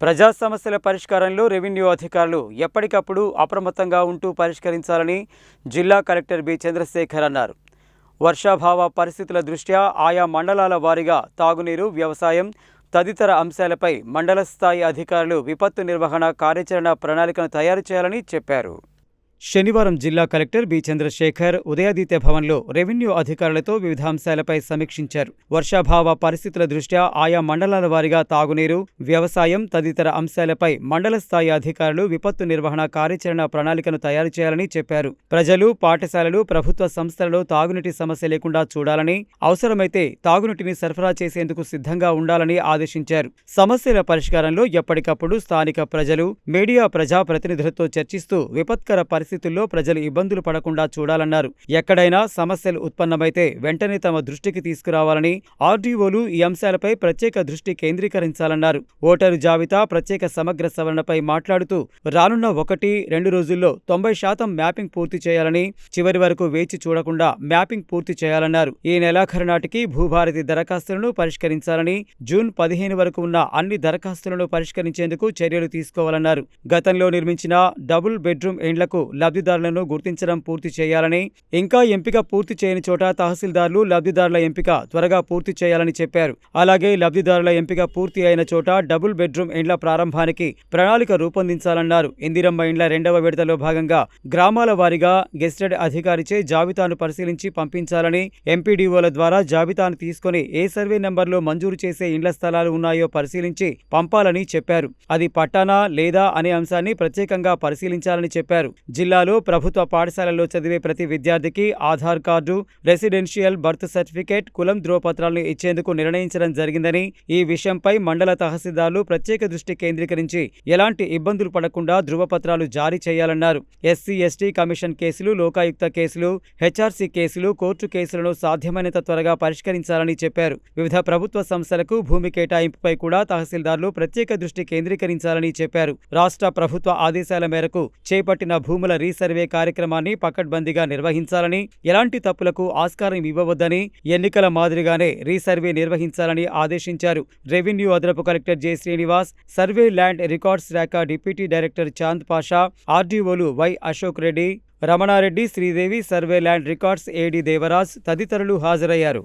ప్రజా సమస్యల పరిష్కారంలో రెవెన్యూ అధికారులు ఎప్పటికప్పుడు అప్రమత్తంగా ఉంటూ పరిష్కరించాలని జిల్లా కలెక్టర్ బి చంద్రశేఖర్ అన్నారు. వర్షాభావ పరిస్థితుల దృష్ట్యా ఆయా మండలాల వారీగా తాగునీరు, వ్యవసాయం తదితర అంశాలపై మండల స్థాయి అధికారులు విపత్తు నిర్వహణ కార్యాచరణ ప్రణాళికను తయారు చేయాలని చెప్పారు. శనివారం జిల్లా కలెక్టర్ బి చంద్రశేఖర్ ఉదయాదిత్య భవన్లో రెవెన్యూ అధికారులతో వివిధ అంశాలపై సమీక్షించారు. వర్షాభావ పరిస్థితుల దృష్ట్యా ఆయా మండలాల వారీగా తాగునీరు, వ్యవసాయం తదితర అంశాలపై మండల స్థాయి అధికారులు విపత్తు నిర్వహణ కార్యాచరణ ప్రణాళికను తయారు చేయాలని చెప్పారు. ప్రజలు, పాఠశాలలు, ప్రభుత్వ సంస్థలలో తాగునీటి సమస్య లేకుండా చూడాలని, అవసరమైతే తాగునీటిని సరఫరా చేసేందుకు సిద్ధంగా ఉండాలని ఆదేశించారు. సమస్యల పరిష్కారంలో ఎప్పటికప్పుడు స్థానిక ప్రజలు, మీడియా, ప్రజాప్రతినిధులతో చర్చిస్తూ విపత్కర పరిస్థితుల్లో ప్రజలు ఇబ్బందులు పడకుండా చూడాలన్నారు. ఎక్కడైనా సమస్యలు ఉత్పన్నమైతే వెంటనే తమ దృష్టికి తీసుకురావాలని, ఆర్డీఓలు ఈ అంశాలపై ప్రత్యేక దృష్టి కేంద్రీకరించాలన్నారు. ఓటరు జాబితా ప్రత్యేక సమగ్ర సవరణపై మాట్లాడుతూ రానున్న 1-2 రోజుల్లో 90% మ్యాపింగ్ పూర్తి చేయాలని, చివరి వరకు వేచి చూడకుండా మ్యాపింగ్ పూర్తి చేయాలన్నారు. ఈ నెలాఖరు నాటికి భూభారతి దరఖాస్తులను పరిష్కరించాలని, జూన్ 15 వరకు ఉన్న అన్ని దరఖాస్తులను పరిష్కరించేందుకు చర్యలు తీసుకోవాలన్నారు. గతంలో నిర్మించిన డబుల్ బెడ్రూమ్ ఇండ్లకు లబ్ధిదారులను గుర్తించడం పూర్తి చేయాలని, ఇంకా ఎంపిక పూర్తి చేయని చోట తహసీల్దార్లు లబ్ధిదారుల ఎంపిక త్వరగా పూర్తి చేయాలని చెప్పారు. అలాగే లబ్ధిదారుల ఎంపిక పూర్తి అయిన చోట డబుల్ బెడ్రూమ్ ఇండ్ల ప్రారంభానికి ప్రణాళిక రూపొందించాలన్నారు. ఇందిరమ్మ ఇండ్ల 2వ విడతలో భాగంగా గ్రామాల వారీగా గెస్టెడ్ అధికారిచే జాబితాను పరిశీలించి పంపించాలని, ఎంపీడీఓల ద్వారా జాబితాను తీసుకుని ఏ సర్వే నెంబర్లో మంజూరు చేసే ఇండ్ల స్థలాలు ఉన్నాయో పరిశీలించి పంపాలని చెప్పారు. అది పట్టానా లేదా అనే అంశాన్ని ప్రత్యేకంగా పరిశీలించాలని చెప్పారు. జిల్లాలో ప్రభుత్వ పాఠశాలల్లో చదివే ప్రతి విద్యార్థికి Aadhaar card, residential birth certificate, కులం ధ్రువపత్రాలను ఇచ్చేందుకు నిర్ణయించడం జరిగిందని, ఈ విషయంపై మండల తహసీల్దార్లు ప్రత్యేక దృష్టి కేంద్రీకరించి ఎలాంటి ఇబ్బందులు పడకుండా ధ్రువపత్రాలు జారీ చేయాలన్నారు. ఎస్సీ, ఎస్టీ కమిషన్ కేసులు, లోకాయుక్త కేసులు, హెచ్ఆర్సీ కేసులు, కోర్టు కేసులను సాధ్యమైనంత త్వరగా పరిష్కరించాలని చెప్పారు. వివిధ ప్రభుత్వ సంస్థలకు భూమి కేటాయింపుపై కూడా తహసీల్దార్లు ప్రత్యేక దృష్టి కేంద్రీకరించాలని చెప్పారు. రాష్ట్ర ప్రభుత్వ ఆదేశాల మేరకు చేపట్టిన భూముల రీసర్వే కార్యక్రమాన్ని పకడ్బందీగా నిర్వహించాలని, ఎలాంటి తప్పులకు ఆస్కారం ఇవ్వవద్దని, ఎన్నికల మాదిరిగానే రీసర్వే నిర్వహించాలని ఆదేశించారు. రెవెన్యూ అదనపు collector J Srinivas, survey land records శాఖ డిప్యూటీ డైరెక్టర్ చాంద్ పాషా, ఆర్డీఓలు Y Ashok Reddy, Ramana Reddy, Sridevi, survey land records AD Devaraj తదితరులు హాజరయ్యారు.